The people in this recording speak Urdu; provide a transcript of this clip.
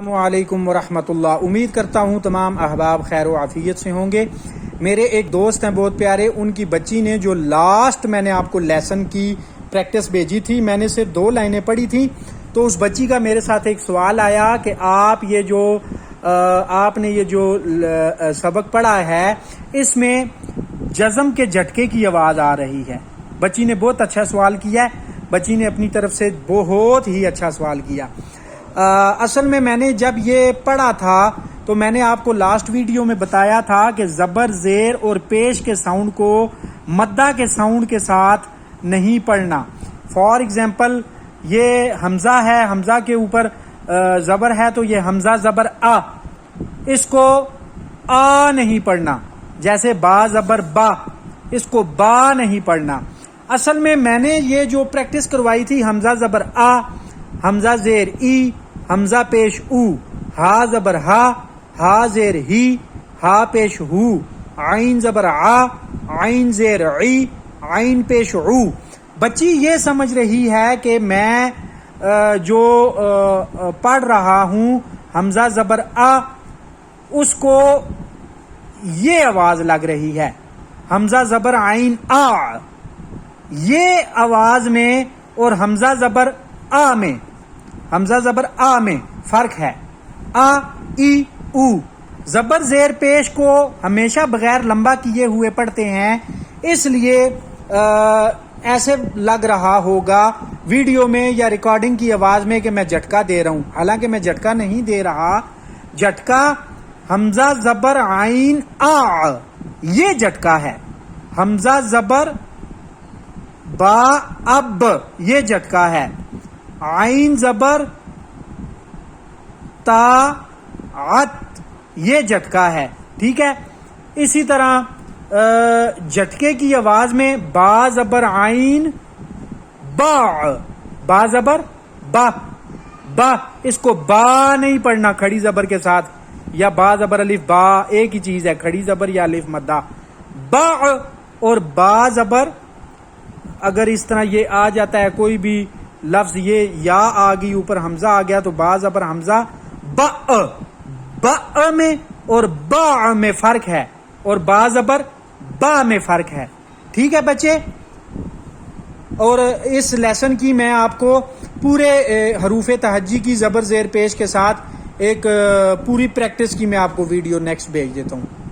السلام علیکم ورحمۃ اللہ۔ امید کرتا ہوں تمام احباب خیر و عافیت سے ہوں گے۔ میرے ایک دوست ہیں بہت پیارے، ان کی بچی نے جو لاسٹ میں نے آپ کو لیسن کی پریکٹس بھیجی تھی، میں نے صرف 2 لائنیں پڑھی تھیں، تو اس بچی کا میرے ساتھ ایک سوال آیا کہ آپ نے یہ جو سبق پڑھا ہے اس میں جزم کے جھٹکے کی آواز آ رہی ہے۔ بچی نے بہت اچھا سوال کیا ہے، بچی نے اپنی طرف سے بہت ہی اچھا سوال کیا۔ اصل میں نے جب یہ پڑھا تھا تو میں نے آپ کو لاسٹ ویڈیو میں بتایا تھا کہ زبر، زیر اور پیش کے ساؤنڈ کو مدہ کے ساؤنڈ کے ساتھ نہیں پڑھنا۔ فار ایگزامپل یہ حمزہ ہے، حمزہ کے اوپر زبر ہے تو یہ حمزہ زبر آ، اس کو آ نہیں پڑھنا۔ جیسے با زبر با، اس کو با نہیں پڑھنا۔ اصل میں نے یہ جو پریکٹس کروائی تھی، حمزہ زبر آ، حمزہ زیر ای، حمزہ پیش او، ہا زبر ہا، ہا زیر ہی، ہا پیش ہو، عین زبر آ، عین زیر عی، عین پیش عو۔ بچی یہ سمجھ رہی ہے کہ میں جو پڑھ رہا ہوں حمزہ زبر آ، اس کو یہ آواز لگ رہی ہے، حمزہ زبر عین آ، یہ آواز میں اور حمزہ زبر آ میں، حمزہ زبر آ میں فرق ہے۔ آ، ای، او۔ زبر زیر پیش کو ہمیشہ بغیر لمبا کیے ہوئے پڑھتے ہیں، اس لیے ایسے لگ رہا ہوگا ویڈیو میں یا ریکارڈنگ کی آواز میں کہ میں جھٹکا دے رہا ہوں، حالانکہ میں جھٹکا نہیں دے رہا۔ جھٹکا حمزہ زبر عین آ، یہ جھٹکا ہے۔ حمزہ زبر با اب، یہ جھٹکا ہے۔ عین زبر تا عت، یہ جھٹکا ہے، ٹھیک ہے۔ اسی طرح جھٹکے کی آواز میں با زبر عین با، با زبر با، با، اس کو با نہیں پڑھنا کھڑی زبر کے ساتھ، یا با زبر الف با ایک ہی چیز ہے، کھڑی زبر یا الف مدہ۔ با اور با زبر اگر اس طرح یہ آ جاتا ہے کوئی بھی لفظ، یہ یا آ گئی اوپر حمزہ آ گیا تو با زبر حمزہ با، با میں اور با میں فرق ہے، اور با زبر با میں فرق ہے، ٹھیک ہے بچے۔ اور اس لیسن کی میں آپ کو پورے حروف تہجی کی زبر زیر پیش کے ساتھ ایک پوری پریکٹس کی میں آپ کو ویڈیو نیکسٹ بھیج دیتا ہوں۔